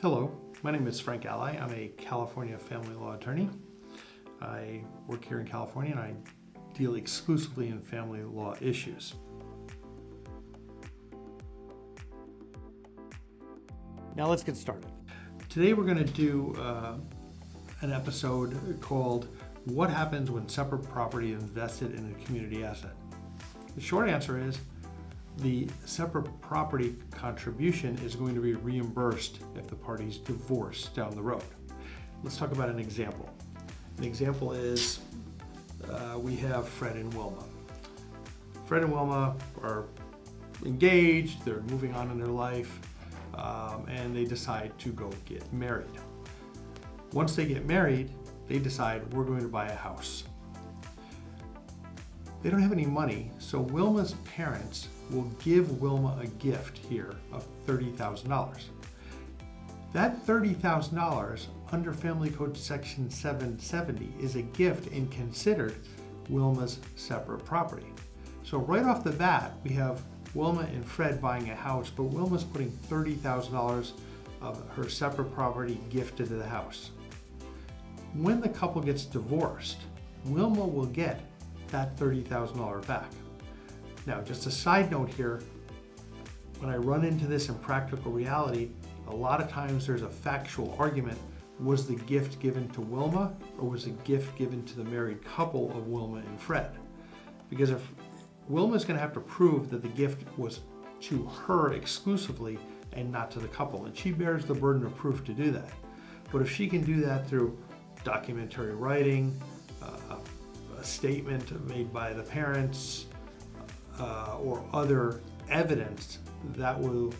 Hello, my name is Frank Ally. I'm a California family law attorney. I work here in California and I deal exclusively in family law issues. Now let's get started. Today we're going to do an episode called What Happens When Separate Property is Invested in a Community Asset? The short answer is the separate property contribution is going to be reimbursed if the parties divorce down the road. Let's talk about an example. An example is we have Fred and Wilma. Fred and Wilma are engaged, they're moving on in their life, and they decide to go get married. Once they get married, they decide we're going to buy a house. They don't have any money, so Wilma's parents will give Wilma a gift here of $30,000. That $30,000 under Family Code Section 770 is a gift and considered Wilma's separate property. So right off the bat, we have Wilma and Fred buying a house, but Wilma's putting $30,000 of her separate property gifted to the house. When the couple gets divorced, Wilma will get that $30,000 back. Now, just a side note here, when I run into this in practical reality, a lot of times there's a factual argument. Was the gift given to Wilma or was the gift given to the married couple of Wilma and Fred? Because if Wilma's going to have to prove that the gift was to her exclusively and not to the couple, and she bears the burden of proof to do that. But if she can do that through documentary writing, a statement made by the parents, or other evidence, that will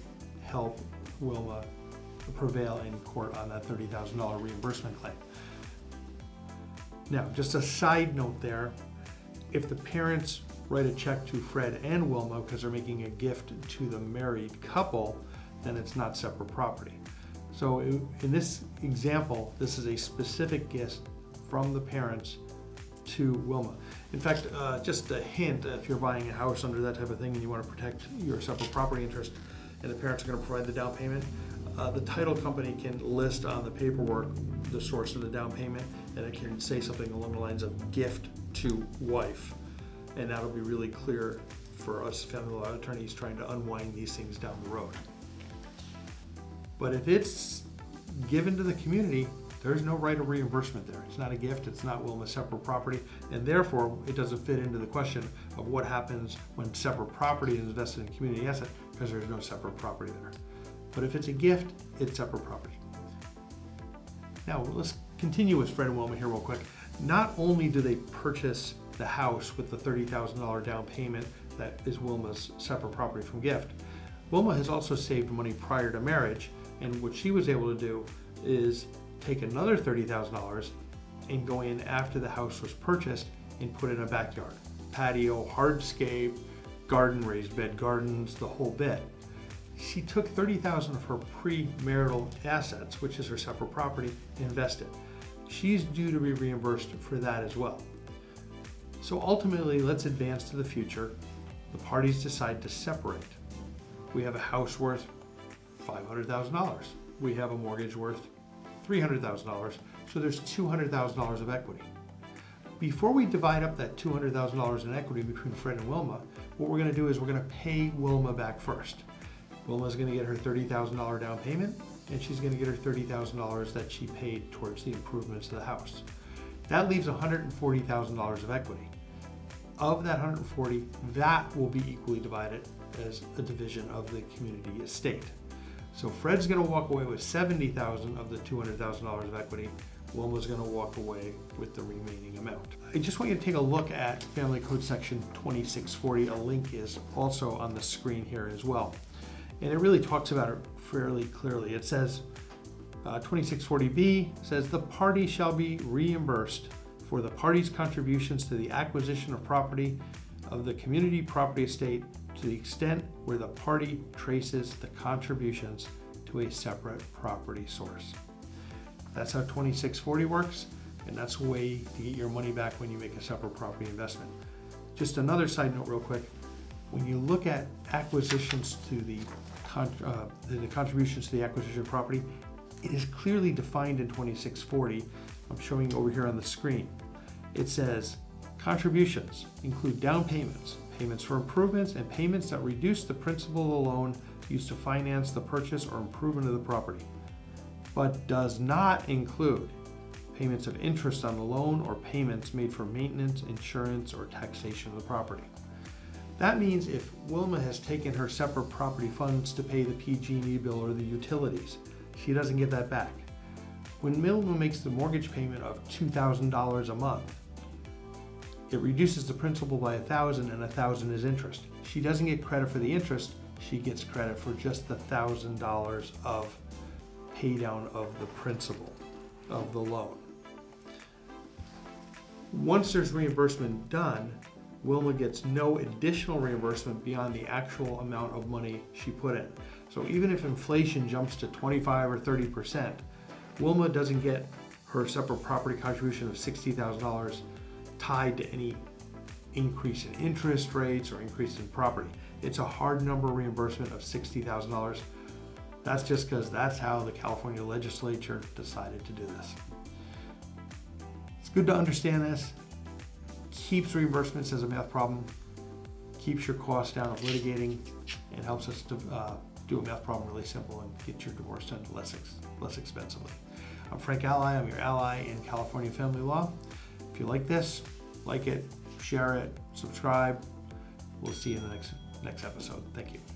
help Wilma prevail in court on that $30,000 reimbursement claim. Now, just a side note there, if the parents write a check to Fred and Wilma because they're making a gift to the married couple, then it's not separate property. So in this example, this is a specific gift from the parents to Wilma. In fact, just a hint, if you're buying a house under that type of thing and you want to protect your separate property interest and the parents are going to provide the down payment, the title company can list on the paperwork the source of the down payment, and it can say something along the lines of gift to wife. And that'll be really clear for us family law attorneys trying to unwind these things down the road. But if it's given to the community, there's no right of reimbursement there. It's not a gift, it's not Wilma's separate property, and therefore it doesn't fit into the question of what happens when separate property is invested in a community asset, because there's no separate property there. But if it's a gift, it's separate property. Now let's continue with Fred and Wilma here real quick. Not only do they purchase the house with the $30,000 down payment that is Wilma's separate property from gift, Wilma has also saved money prior to marriage, and what she was able to do is take another $30,000 and go in after the house was purchased and put in a backyard. Patio, hardscape, garden, raised bed gardens, the whole bit. She took $30,000 of her pre-marital assets, which is her separate property, and invested. She's due to be reimbursed for that as well. So ultimately, let's advance to the future. The parties decide to separate. We have a house worth $500,000. We have a mortgage worth $300,000, so there's $200,000 of equity. Before we divide up that $200,000 in equity between Fred and Wilma, what we're going to do is we're going to pay Wilma back first. Wilma's going to get her $30,000 down payment, and she's going to get her $30,000 that she paid towards the improvements to the house. That leaves $140,000 of equity. Of that $140,000, that will be equally divided as a division of the community estate. So Fred's going to walk away with $70,000 of the $200,000 of equity. Wilma's going to walk away with the remaining amount. I just want you to take a look at Family Code Section 2640. A link is also on the screen here as well. And it really talks about it fairly clearly. It says, 2640B says, the party shall be reimbursed for the party's contributions to the acquisition of property of the community property estate to the extent where the party traces the contributions to a separate property source. That's how 2640 works, and that's a way to get your money back when you make a separate property investment. Just another side note real quick, when you look at acquisitions to the contributions to the acquisition of property, It is clearly defined in 2640. I'm showing over here on the screen. It says contributions include down payments, payments for improvements, and payments that reduce the principal of the loan used to finance the purchase or improvement of the property, but does not include payments of interest on the loan or payments made for maintenance, insurance, or taxation of the property. That means if Wilma has taken her separate property funds to pay the PG&E bill or the utilities, she doesn't get that back. When Wilma makes the mortgage payment of $2,000 a month, it reduces the principal by $1,000 and $1,000 is interest. She doesn't get credit for the interest, she gets credit for just the $1,000 of pay down of the principal of the loan. Once there's reimbursement done, Wilma gets no additional reimbursement beyond the actual amount of money she put in. So even if inflation jumps to 25 or 30%, Wilma doesn't get her separate property contribution of $60,000 tied to any increase in interest rates or increase in property. It's a hard number reimbursement of $60,000. That's just because that's how the California legislature decided to do this. It's good to understand this. Keeps reimbursements as a math problem, keeps your costs down of litigating, and helps us to do a math problem really simple and get your divorce done less expensively. I'm Frank Ally. I'm your ally in California family law. If you like this, like it, share it, subscribe. We'll see you in the next episode. Thank you.